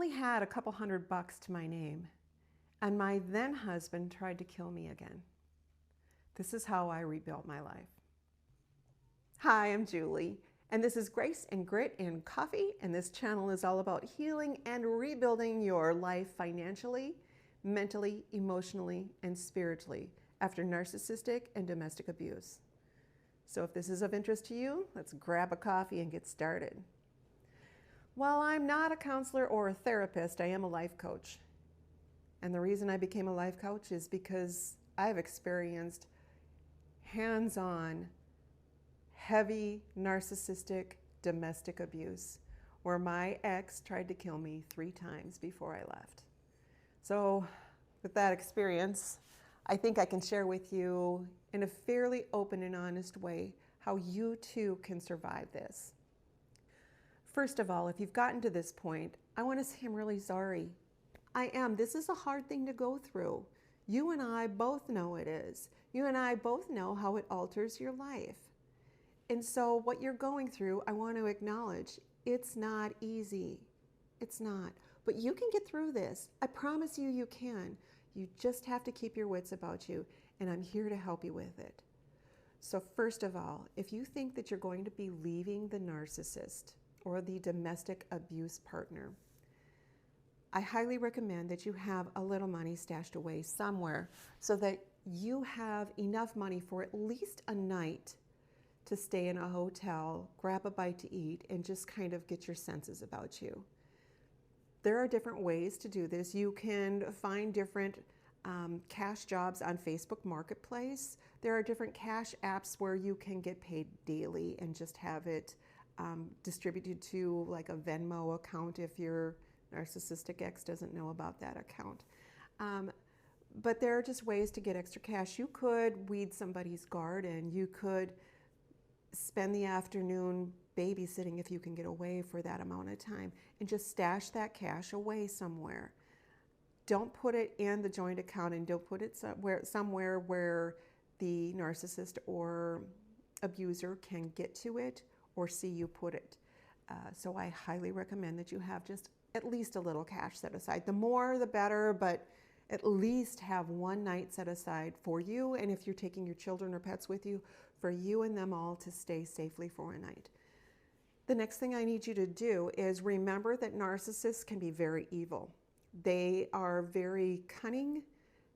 only had a couple $100 to my name, and my then husband tried to kill me again. This is how I rebuilt my life. Hi, I'm Julie, and this is Grace and Grit and Coffee, and this channel is all about healing and rebuilding your life financially, mentally, emotionally, and spiritually after narcissistic and domestic abuse. So if this is of interest to you, let's grab a coffee and get started. While I'm not a counselor or a therapist, I am a life coach. And the reason I became a life coach is because I've experienced hands-on, heavy, narcissistic, domestic abuse, where my ex tried to kill me 3 times before I left. So with that experience, I think I can share with you in a fairly open and honest way how you too can survive this. First of all, if you've gotten to this point, I want to say I'm really sorry. I am. This is a hard thing to go through. You and I both know it is. You and I both know how it alters your life. And so what you're going through, I want to acknowledge, it's not easy. It's not. But you can get through this. I promise you, you can. You just have to keep your wits about you, and I'm here to help you with it. So first of all, if you think that you're going to be leaving the narcissist or the domestic abuse partner, I highly recommend that you have a little money stashed away somewhere so that you have enough money for at least a night to stay in a hotel, grab a bite to eat, and just kind of get your senses about you. There are different ways to do this. You can find different cash jobs on Facebook Marketplace. There are different cash apps where you can get paid daily and just have it distributed to like a Venmo account if your narcissistic ex doesn't know about that account. But there are just ways to get extra cash. You could weed somebody's garden. You could spend the afternoon babysitting if you can get away for that amount of time, and just stash that cash away somewhere. Don't put it in the joint account, and don't put it somewhere where the narcissist or abuser can get to it or see you put it. So I highly recommend that you have just at least a little cash set aside. The more the better, but at least have one night set aside for you, and if you're taking your children or pets with you, for you and them all to stay safely for a night. The next thing I need you to do is remember that narcissists can be very evil. They are very cunning,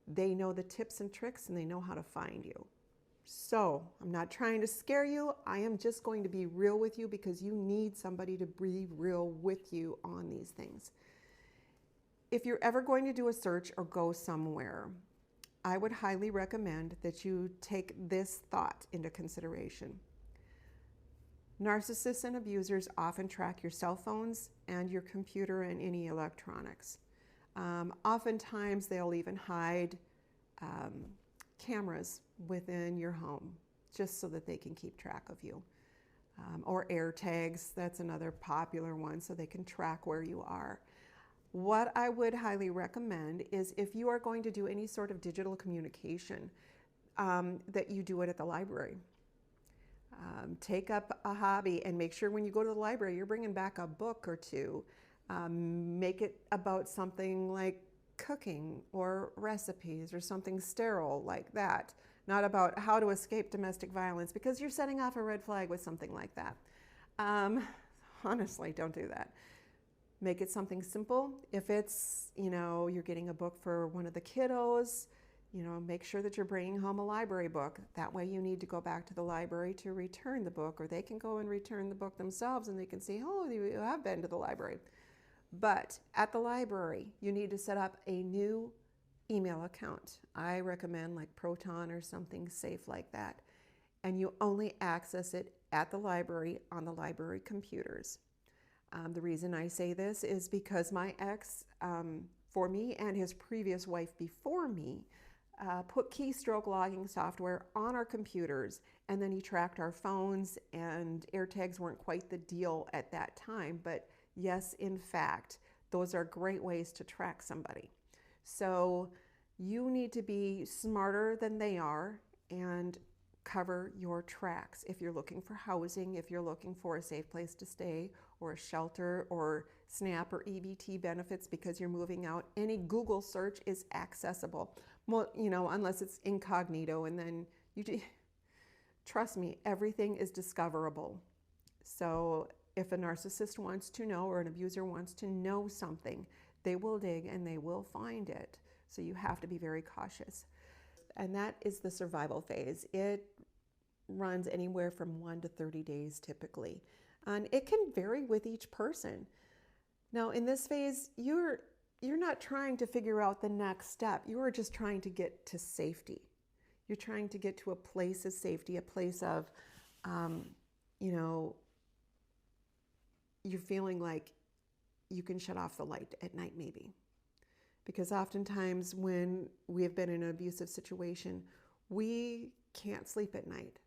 they know the tips and tricks, and they know how to find you. So I'm not trying to scare you, I am just going to be real with you because you need somebody to be real with you on these things. If you're ever going to do a search or go somewhere, I would highly recommend that you take this thought into consideration. Narcissists and abusers often track your cell phones and your computer and any electronics. Oftentimes they'll even hide cameras within your home just so that they can keep track of you. Or air tags, that's another popular one, so they can track where you are. What I would highly recommend is if you are going to do any sort of digital communication, that you do it at the library. Take up a hobby and make sure when you go to the library you're bringing back a book or two. Make it about something like cooking or recipes or something sterile like that. Not about how to escape domestic violence, because you're setting off a red flag with something like that. Honestly, don't do that. Make it something simple. If it's, you're getting a book for one of the kiddos, make sure that you're bringing home a library book. That way you need to go back to the library to return the book, or they can go and return the book themselves and they can see, oh, you have been to the library. But at the library, you need to set up a new email account. I recommend like Proton or something safe like that. And you only access it at the library on the library computers. The reason I say this is because my ex, for me and his previous wife before me, put keystroke logging software on our computers, and then he tracked our phones, and AirTags weren't quite the deal at that time, but yes, in fact, those are great ways to track somebody. So you need to be smarter than they are and cover your tracks. If you're looking for housing, if you're looking for a safe place to stay or a shelter or SNAP or EBT benefits because you're moving out. Any Google search is accessible. Well, unless it's incognito, and then trust me, everything is discoverable. So if a narcissist wants to know, or an abuser wants to know something, they will dig and they will find it. So you have to be very cautious. And that is the survival phase. It runs anywhere from 1 to 30 days typically. And it can vary with each person. Now in this phase, you're not trying to figure out the next step. You are just trying to get to safety. You're trying to get to a place of safety, a place of, you're feeling like you can shut off the light at night maybe. Because oftentimes when we have been in an abusive situation, we can't sleep at night.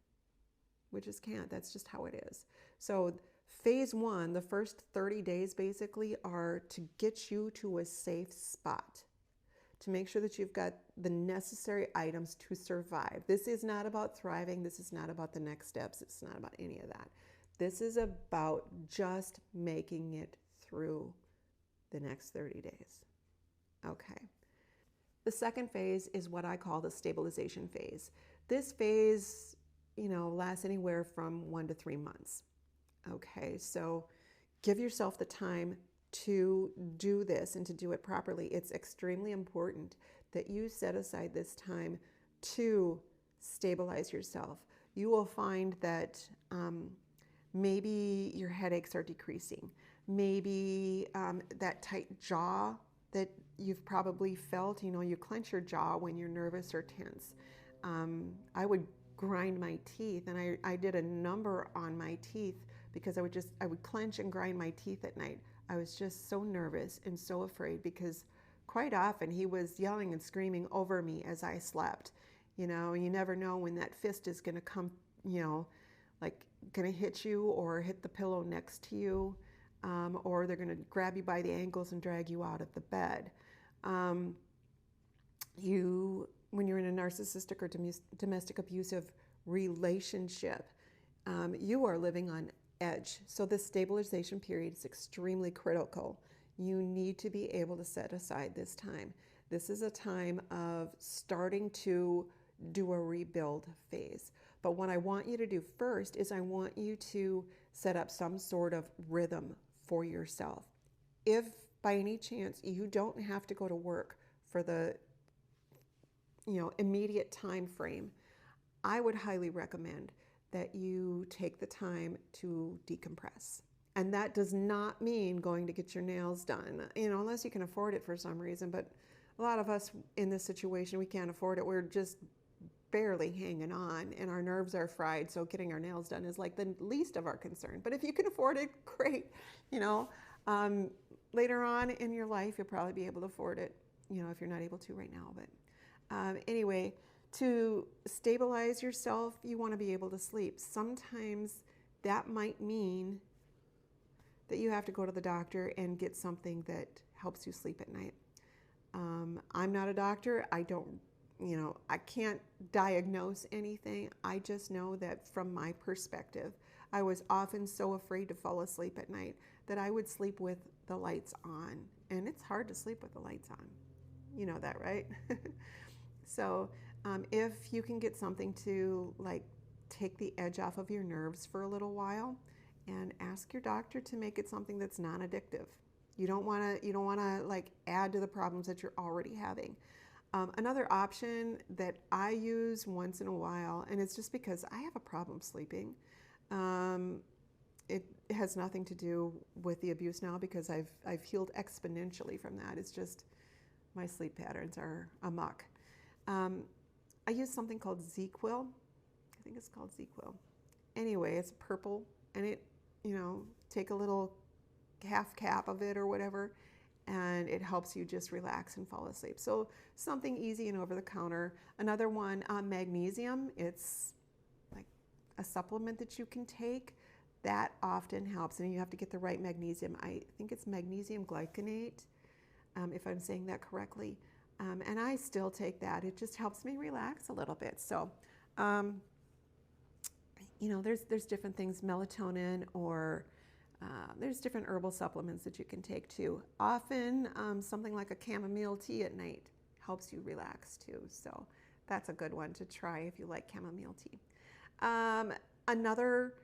We just can't. That's just how it is. So phase 1, the first 30 days basically, are to get you to a safe spot, to make sure that you've got the necessary items to survive. This is not about thriving. This is not about the next steps. It's not about any of that. This is about just making it through the next 30 days. Okay. The second phase is what I call the stabilization phase. This phase, lasts anywhere from 1 to 3 months. Okay, so give yourself the time to do this and to do it properly. It's extremely important that you set aside this time to stabilize yourself. You will find that maybe your headaches are decreasing. Maybe that tight jaw that you've probably felt, you clench your jaw when you're nervous or tense. I would grind my teeth, and I did a number on my teeth because I would clench and grind my teeth at night. I was just so nervous and so afraid because quite often he was yelling and screaming over me as I slept. You never know when that fist is going to come, like going to hit you or hit the pillow next to you, or they're going to grab you by the ankles and drag you out of the bed. When you're in a narcissistic or domestic abusive relationship, you are living on edge. So this stabilization period is extremely critical. You need to be able to set aside this time. This is a time of starting to do a rebuild phase. But what I want you to do first is I want you to set up some sort of rhythm for yourself. If by any chance you don't have to go to work for the immediate time frame, I would highly recommend that you take the time to decompress. And that does not mean going to get your nails done, unless you can afford it for some reason. But a lot of us in this situation, we can't afford it. We're just barely hanging on and our nerves are fried. So getting our nails done is like the least of our concern. But if you can afford it, great. Later on in your life, you'll probably be able to afford it, if you're not able to right now. But anyway, to stabilize yourself, you want to be able to sleep. Sometimes that might mean that you have to go to the doctor and get something that helps you sleep at night. I'm not a doctor. I can't diagnose anything. I just know that from my perspective, I was often so afraid to fall asleep at night that I would sleep with the lights on. And it's hard to sleep with the lights on. You know that, right? So if you can get something to take the edge off of your nerves for a little while, and ask your doctor to make it something that's non-addictive. You don't want to add to the problems that you're already having. Another option that I use once in a while, and it's just because I have a problem sleeping. It has nothing to do with the abuse now because I've healed exponentially from that. It's just my sleep patterns are amok. I use something called ZzzQuil. I think it's called ZzzQuil. Anyway, it's purple, and it, take a little half cap of it or whatever, and it helps you just relax and fall asleep. So something easy and over the counter. Another one, magnesium. It's like a supplement that you can take. That often helps, and you have to get the right magnesium. I think it's magnesium glycinate, if I'm saying that correctly. And I still take that. It just helps me relax a little bit. So, there's different things, melatonin or There's different herbal supplements that you can take too. Often something like a chamomile tea at night helps you relax too. So that's a good one to try if you like chamomile tea. Another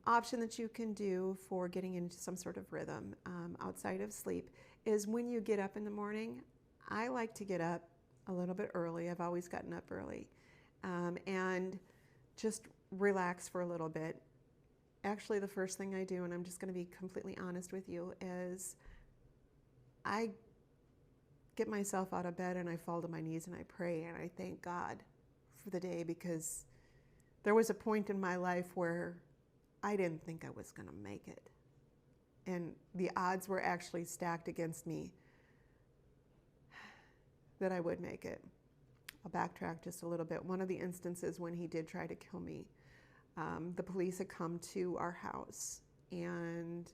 option that you can do for getting into some sort of rhythm outside of sleep is when you get up in the morning. I like to get up a little bit early. I've always gotten up early, and just relax for a little bit. Actually, the first thing I do, and I'm just going to be completely honest with you, is I get myself out of bed and I fall to my knees and I pray and I thank God for the day, because there was a point in my life where I didn't think I was going to make it. And the odds were actually stacked against me that I would make it. I'll backtrack just a little bit. One of the instances when he did try to kill me, the police had come to our house and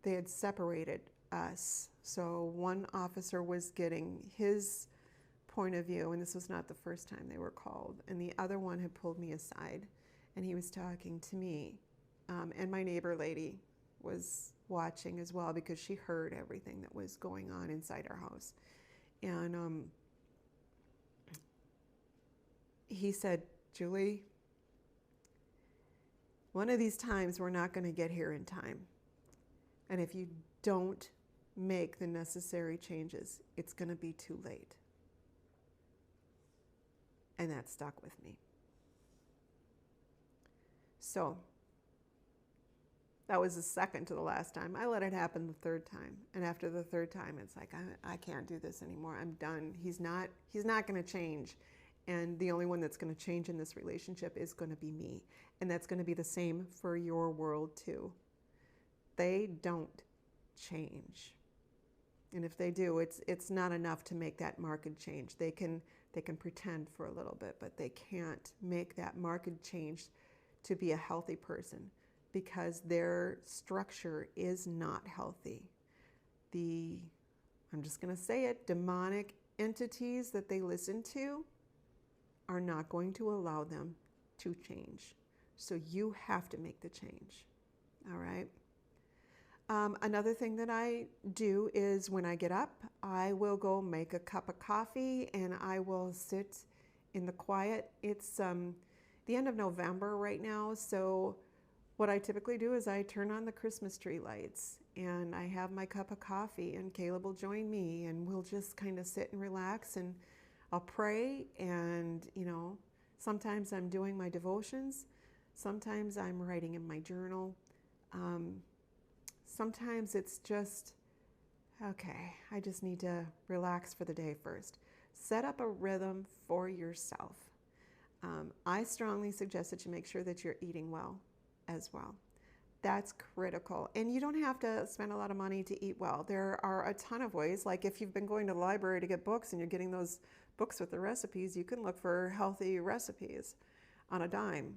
they had separated us. So one officer was getting his point of view, and this was not the first time they were called, and the other one had pulled me aside and he was talking to me, and my neighbor lady was watching as well because she heard everything that was going on inside our house. And he said, "Julie, one of these times we're not going to get here in time. And if you don't make the necessary changes, it's going to be too late." And that stuck with me. So that was the second to the last time. I let it happen the third time. And after the third time, it's like, I can't do this anymore. I'm done. He's not going to change. And the only one that's going to change in this relationship is going to be me. And that's going to be the same for your world too. They don't change. And if they do, it's not enough to make that marked change. They can pretend for a little bit, but they can't make that marked change to be a healthy person, because their structure is not healthy. I'm just going to say it, demonic entities that they listen to are not going to allow them to change. So you have to make the change. All right. Another thing that I do is when I get up, I will go make a cup of coffee and I will sit in the quiet. It's the end of November right now, so what I typically do is I turn on the Christmas tree lights and I have my cup of coffee, and Caleb will join me and we'll just kind of sit and relax, and I'll pray, and sometimes I'm doing my devotions, sometimes I'm writing in my journal. Sometimes it's just, okay, I just need to relax for the day first. Set up a rhythm for yourself. I strongly suggest that you make sure that you're eating well as well. That's critical. And you don't have to spend a lot of money to eat well. There are a ton of ways. Like if you've been going to the library to get books and you're getting those books with the recipes, you can look for healthy recipes on a dime.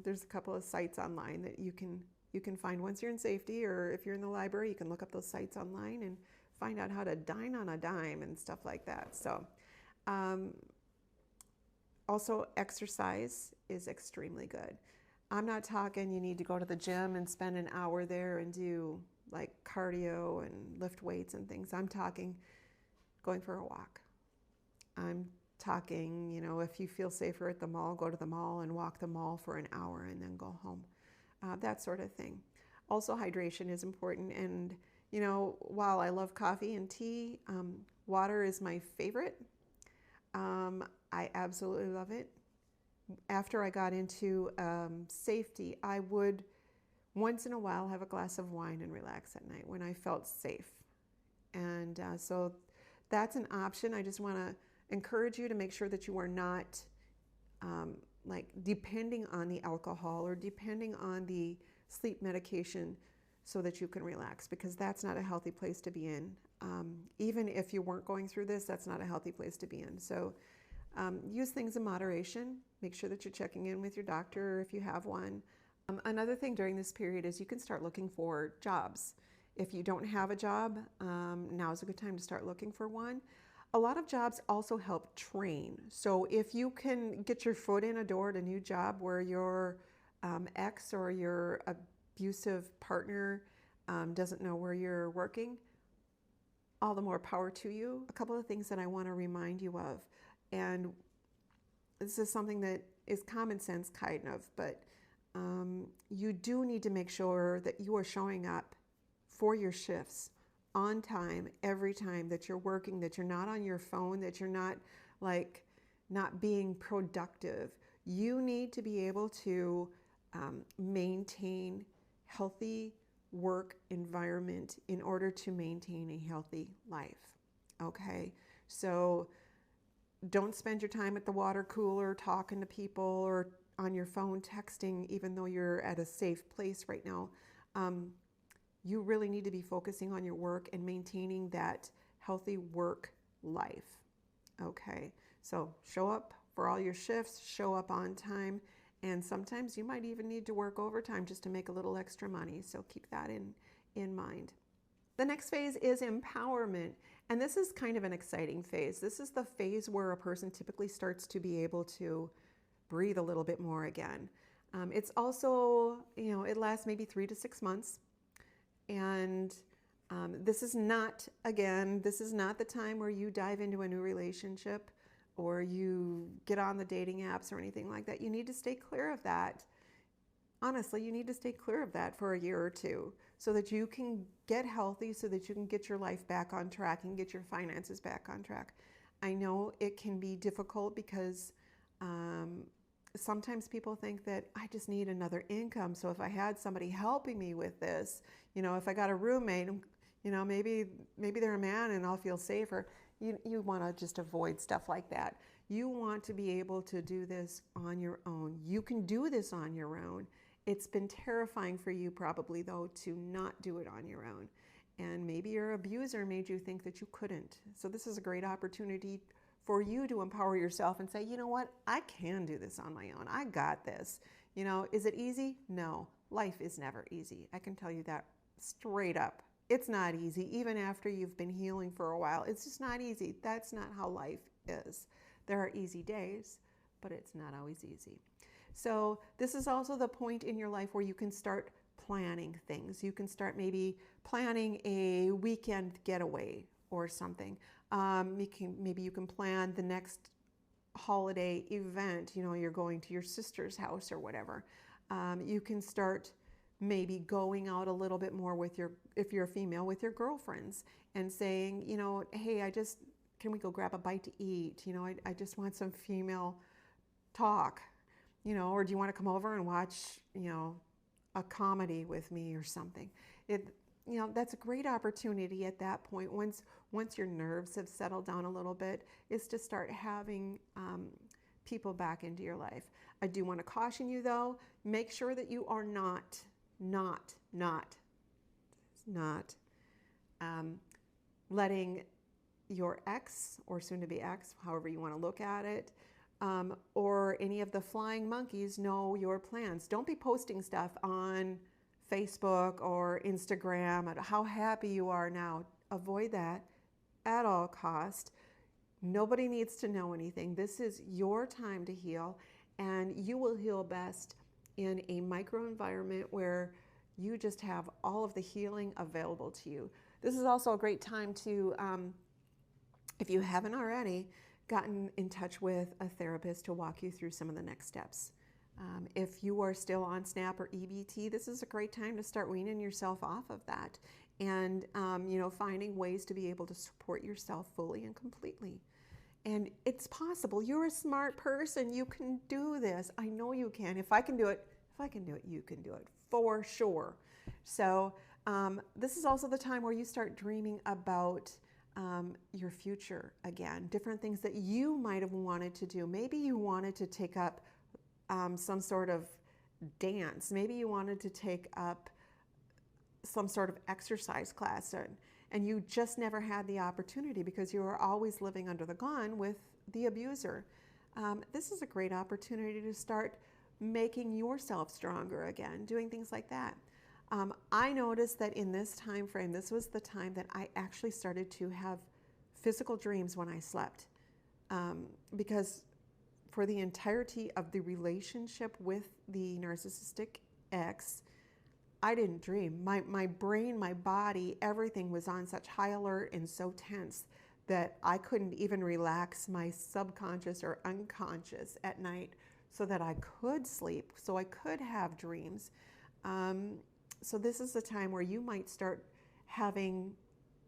There's a couple of sites online that you can find once you're in safety, or if you're in the library, you can look up those sites online and find out how to dine on a dime and stuff like that. So also exercise is extremely good. I'm not talking you need to go to the gym and spend an hour there and do like cardio and lift weights and things. I'm talking going for a walk. I'm talking, if you feel safer at the mall, go to the mall and walk the mall for an hour and then go home. That sort of thing. Also, hydration is important. And, while I love coffee and tea, water is my favorite. I absolutely love it. After I got into safety, I would once in a while have a glass of wine and relax at night when I felt safe. And so that's an option. I just want to encourage you to make sure that you are not like depending on the alcohol or depending on the sleep medication so that you can relax, because that's not a healthy place to be in. Even if you weren't going through this, that's not a healthy place to be in. So use things in moderation. Make sure that you're checking in with your doctor if you have one. Another thing during this period is you can start looking for jobs. If you don't have a job, now is a good time to start looking for one. A lot of jobs also help train. So if you can get your foot in a door at a new job where your ex or your abusive partner doesn't know where you're working, all the more power to you. A couple of things that I want to remind you of, and this is something that is common sense kind of, but you do need to make sure that you are showing up for your shifts on time, every time that you're working, that you're not on your phone, that you're not like not being productive. You need to be able to maintain healthy work environment in order to maintain a healthy life. Okay, so don't spend your time at the water cooler talking to people or on your phone texting, even though you're at a safe place right now. You really need to be focusing on your work and maintaining that healthy work life. Okay, so show up for all your shifts, show up on time, and sometimes you might even need to work overtime just to make a little extra money. So keep that in mind. The next phase is empowerment. And this is kind of an exciting phase. This is the phase where a person typically starts to be able to breathe a little bit more again. It's also, it lasts maybe 3 to 6 months. And this is not the time where you dive into a new relationship or you get on the dating apps or anything like that. You need to stay clear of that. Honestly, you need to stay clear of that for a year or two so that you can get healthy, so that you can get your life back on track and get your finances back on track. I know it can be difficult because sometimes people think that I just need another income. So if I had somebody helping me with this, if I got a roommate, maybe they're a man and I'll feel safer. You want to just avoid stuff like that. You want to be able to do this on your own. You can do this on your own. It's been terrifying for you probably though to not do it on your own. And maybe your abuser made you think that you couldn't. So this is a great opportunity for you to empower yourself and say, you know what, I can do this on my own. I got this. Is it easy? No, life is never easy. I can tell you that straight up. It's not easy. Even after you've been healing for a while, it's just not easy. That's not how life is. There are easy days, but it's not always easy. So this is also the point in your life where you can start planning things. You can start maybe planning a weekend getaway or something. Maybe you can plan the next holiday event. You're going to your sister's house or whatever. You can start maybe going out a little bit more with if you're a female, with your girlfriends and saying, hey, can we go grab a bite to eat? I just want some female talk, or do you want to come over and watch, a comedy with me or something? That's a great opportunity at that point. Once your nerves have settled down a little bit, is to start having people back into your life. I do want to caution you though, make sure that you are not letting your ex or soon-to-be ex, however you want to look at it, or any of the flying monkeys know your plans. Don't be posting stuff on Facebook or Instagram at how happy you are now. Avoid that at all cost. Nobody needs to know anything. This is your time to heal, and you will heal best in a microenvironment where you just have all of the healing available to you. This is also a great time to, if you haven't already, gotten in touch with a therapist to walk you through some of the next steps. If you are still on SNAP or EBT, this is a great time to start weaning yourself off of that and finding ways to be able to support yourself fully and completely. And it's possible. You're a smart person. You can do this. I know you can. If I can do it, you can do it for sure. So this is also the time where you start dreaming about your future again, different things that you might have wanted to do. Maybe you wanted to take up some sort of dance. Maybe you wanted to take up some sort of exercise class, and you just never had the opportunity because you were always living under the gun with the abuser. This is a great opportunity to start making yourself stronger again, doing things like that. I noticed that in this time frame, this was the time that I actually started to have physical dreams when I slept, because for the entirety of the relationship with the narcissistic ex, I didn't dream. My brain, my body, everything was on such high alert and so tense that I couldn't even relax my subconscious or unconscious at night so that I could sleep, so I could have dreams. So this is the time where you might start having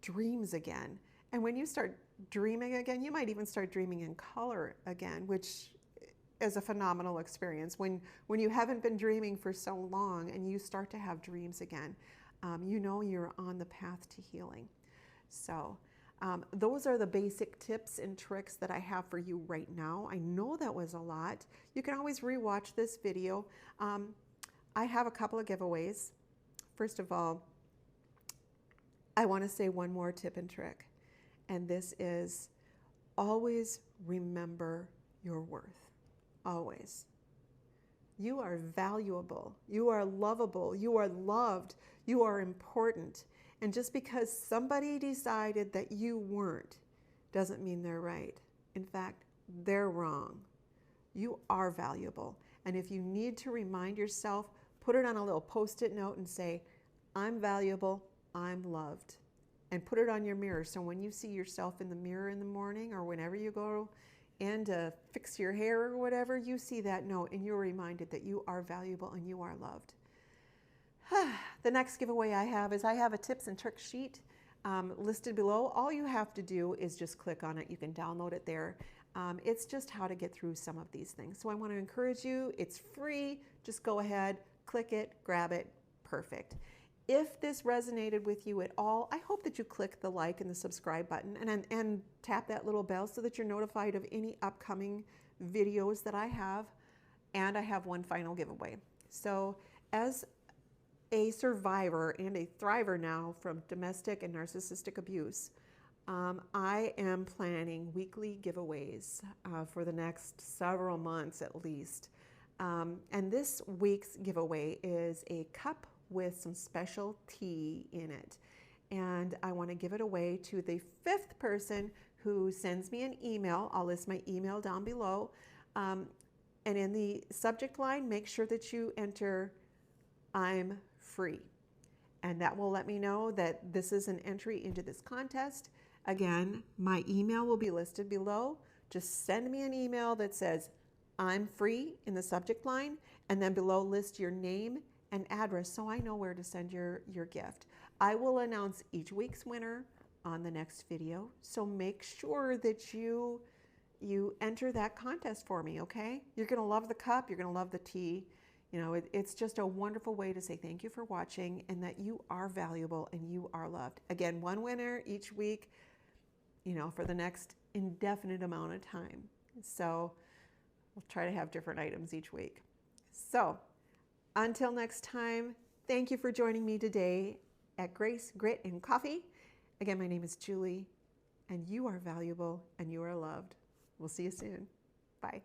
dreams again. And when you start dreaming again, you might even start dreaming in color again, which is a phenomenal experience. When you haven't been dreaming for so long and you start to have dreams again, you know you're on the path to healing. So those are the basic tips and tricks that I have for you right now. I know that was a lot. You can always rewatch this video. I have a couple of giveaways. First of all, I want to say one more tip and trick, and this is always remember your worth. Always. You are valuable. You are lovable. You are loved. You are important. And just because somebody decided that you weren't doesn't mean they're right. In fact, they're wrong. You are valuable. And if you need to remind yourself, put it on a little Post-it note and say, I'm valuable, I'm loved. And put it on your mirror. So when you see yourself in the mirror in the morning or whenever you go in to fix your hair or whatever, you see that note and you're reminded that you are valuable and you are loved. The next giveaway I have is I have a tips and tricks sheet listed below. All you have to do is just click on it. You can download it there. It's just how to get through some of these things. So I want to encourage you. It's free. Just go ahead, click it, grab it. Perfect. If this resonated with you at all, I hope that you click the like and the subscribe button and tap that little bell so that you're notified of any upcoming videos that I have. And I have one final giveaway. So as a survivor and a thriver now from domestic and narcissistic abuse, I am planning weekly giveaways for the next several months at least. And this week's giveaway is a cup with some special tea in it. And I want to give it away to the 5th person who sends me an email. I'll list my email down below. And in the subject line, make sure that you enter I'm free. And that will let me know that this is an entry into this contest. Again, my email will be listed below. Just send me an email that says I'm free in the subject line, and then below list your name and address so I know where to send your gift. I will announce each week's winner on the next video, so make sure that you enter that contest for me, okay? You're gonna love the cup, you're gonna love the tea. You know, it's just a wonderful way to say thank you for watching and that you are valuable and you are loved. Again, one winner each week, you know, for the next indefinite amount of time. So we'll try to have different items each week. So until next time, thank you for joining me today at Grace, Grit, and Coffee. Again, my name is Julie, and you are valuable and you are loved. We'll see you soon. Bye.